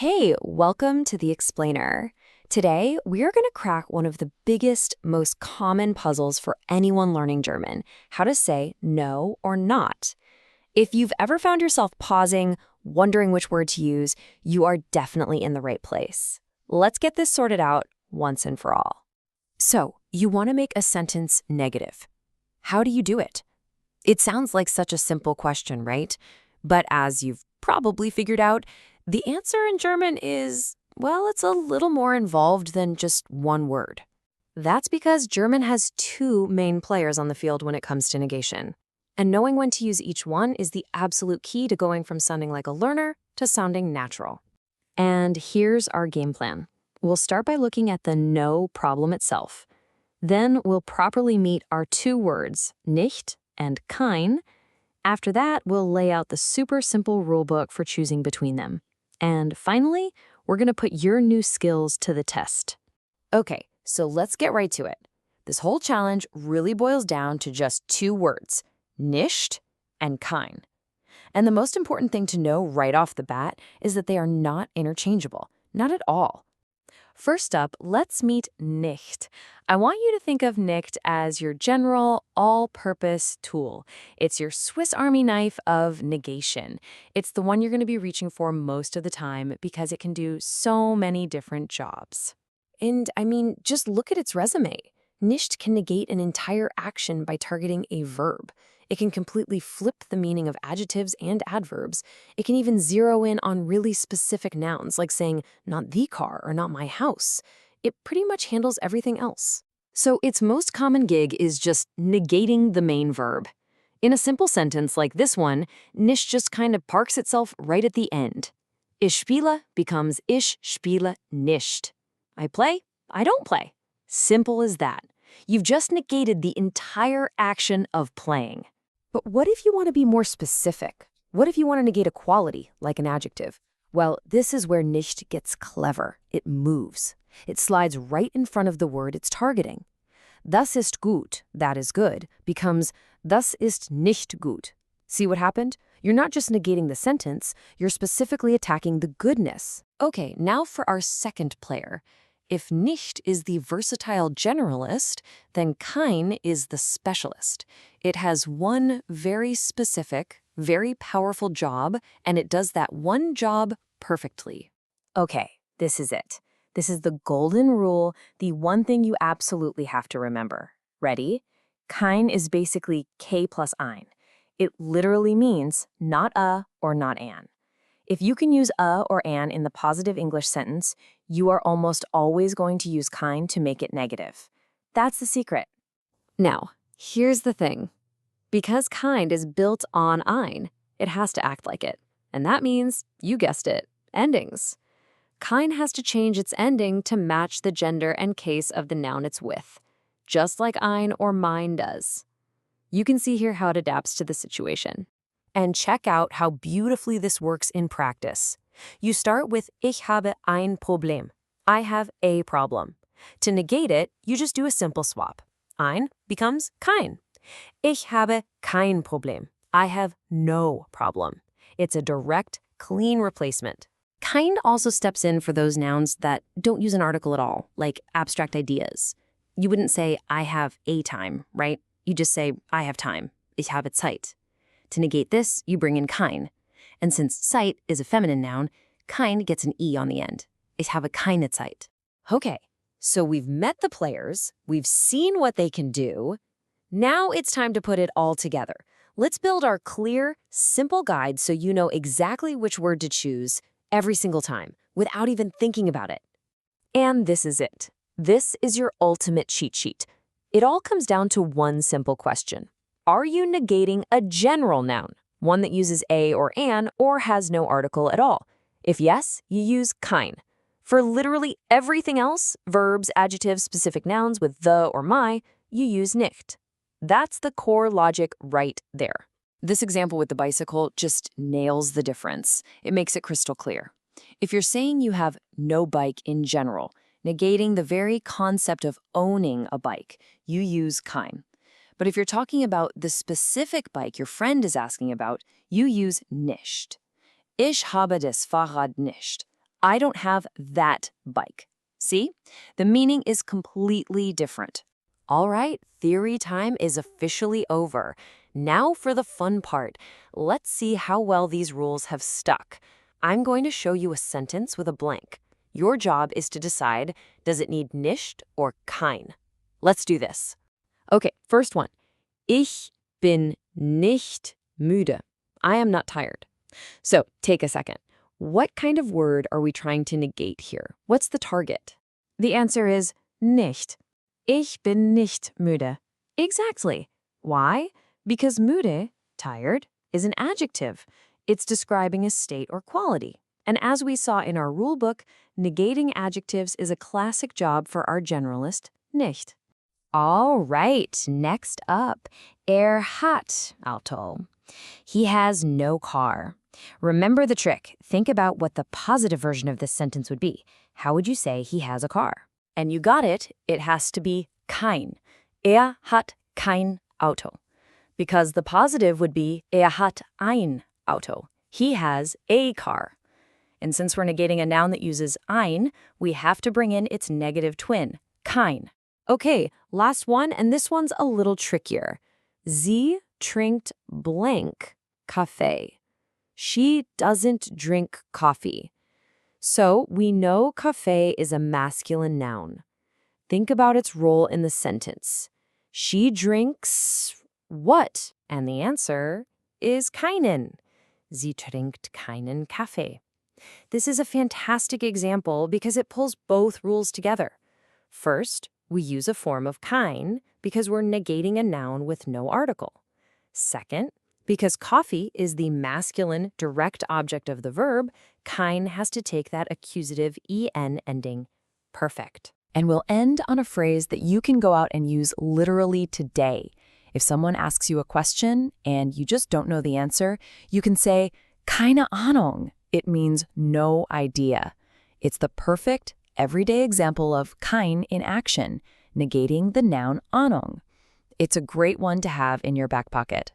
Hey, welcome to The Explainer. Today, we are going to crack one of the biggest, most common puzzles for anyone learning German, how to say no or not. If you've ever found yourself pausing, wondering which word to use, you are definitely in the right place. Let's get this sorted out once and for all. So, you want to make a sentence negative. How do you do it? It sounds like such a simple question, right? But as you've probably figured out, the answer in German is, well, it's a little more involved than just one word. That's because German has two main players on the field when it comes to negation. And knowing when to use each one is the absolute key to going from sounding like a learner to sounding natural. And here's our game plan. We'll start by looking at the no problem itself. Then we'll properly meet our two words, nicht and kein. After that, we'll lay out the super simple rulebook for choosing between them. And finally, we're going to put your new skills to the test. Okay, so let's get right to it. This whole challenge really boils down to just two words, nicht and kein. And the most important thing to know right off the bat is that they are not interchangeable, not at all. First up, let's meet nicht. I want you to think of nicht as your general, all-purpose tool. It's your Swiss Army knife of negation. It's the one you're going to be reaching for most of the time because it can do so many different jobs. And I mean, just look at its resume. Nicht can negate an entire action by targeting a verb. It can completely flip the meaning of adjectives and adverbs. It can even zero in on really specific nouns, like saying, not the car or not my house. It pretty much handles everything else. So its most common gig is just negating the main verb. In a simple sentence like this one, nicht just kind of parks itself right at the end. Ich spiele becomes ich spiele nicht. I play, I don't play. Simple as that. You've just negated the entire action of playing. But what if you want to be more specific? What if you want to negate a quality, like an adjective? Well, this is where nicht gets clever. It moves. It slides right in front of the word it's targeting. Das ist gut, that is good, becomes das ist nicht gut. See what happened? You're not just negating the sentence, you're specifically attacking the goodness. Okay, now for our second player. If nicht is the versatile generalist, then kein is the specialist. It has one very specific, very powerful job, and it does that one job perfectly. Okay, this is it. This is the golden rule, the one thing you absolutely have to remember. Ready? Kein is basically K plus ein. It literally means not a or not an. If you can use a or an in the positive English sentence, you are almost always going to use kein to make it negative. That's the secret. Now, here's the thing. Because kein is built on ein, it has to act like it. And that means, you guessed it, endings. Kein has to change its ending to match the gender and case of the noun it's with, just like ein or mein does. You can see here how it adapts to the situation. And check out how beautifully this works in practice. You start with ich habe ein Problem. I have a problem. To negate it, you just do a simple swap. Ein becomes kein. Ich habe kein Problem. I have no problem. It's a direct, clean replacement. Kein also steps in for those nouns that don't use an article at all, like abstract ideas. You wouldn't say, I have a time, right? You just say, I have time. Ich habe Zeit. To negate this, you bring in kein. And since Zeit is a feminine noun, kein gets an E on the end. Ich habe keine Zeit. Okay, so we've met the players, we've seen what they can do. Now it's time to put it all together. Let's build our clear, simple guide so you know exactly which word to choose every single time, without even thinking about it. And this is it. This is your ultimate cheat sheet. It all comes down to one simple question. Are you negating a general noun, one that uses a or an or has no article at all? If yes, you use kein. For literally everything else, verbs, adjectives, specific nouns with the or my, you use nicht. That's the core logic right there. This example with the bicycle just nails the difference. It makes it crystal clear. If you're saying you have no bike in general, negating the very concept of owning a bike, you use kein. But if you're talking about the specific bike your friend is asking about, you use nicht. Ich habe das Fahrrad nicht. I don't have that bike. See? The meaning is completely different. All right, theory time is officially over. Now for the fun part. Let's see how well these rules have stuck. I'm going to show you a sentence with a blank. Your job is to decide, does it need nicht or kein? Let's do this. Okay, first one. Ich bin nicht müde. I am not tired. So, take a second. What kind of word are we trying to negate here? What's the target? The answer is nicht. Ich bin nicht müde. Exactly. Why? Because müde, tired, is an adjective. It's describing a state or quality. And as we saw in our rule book, negating adjectives is a classic job for our generalist, nicht. All right, next up, hat Auto. He has no car. Remember the trick. Think about what the positive version of this sentence would be. How would you say he has a car? And you got it. It has to be kein. Hat kein Auto. Because the positive would be hat ein Auto. He has a car. And since we're negating a noun that uses ein, we have to bring in its negative twin, kein. Okay, last one, and this one's a little trickier. Sie trinkt blank Kaffee. She doesn't drink coffee. So we know Kaffee is a masculine noun. Think about its role in the sentence. She drinks what? And the answer is keinen. Sie trinkt keinen Kaffee. This is a fantastic example because it pulls both rules together. First, we use a form of kein because we're negating a noun with no article. Second, because coffee is the masculine direct object of the verb, kein has to take that accusative en ending. Perfect. And we'll end on a phrase that you can go out and use literally today. If someone asks you a question and you just don't know the answer, you can say, keine Ahnung. It means no idea. It's the perfect, everyday example of kein in action, negating the noun Ahnung. It's a great one to have in your back pocket.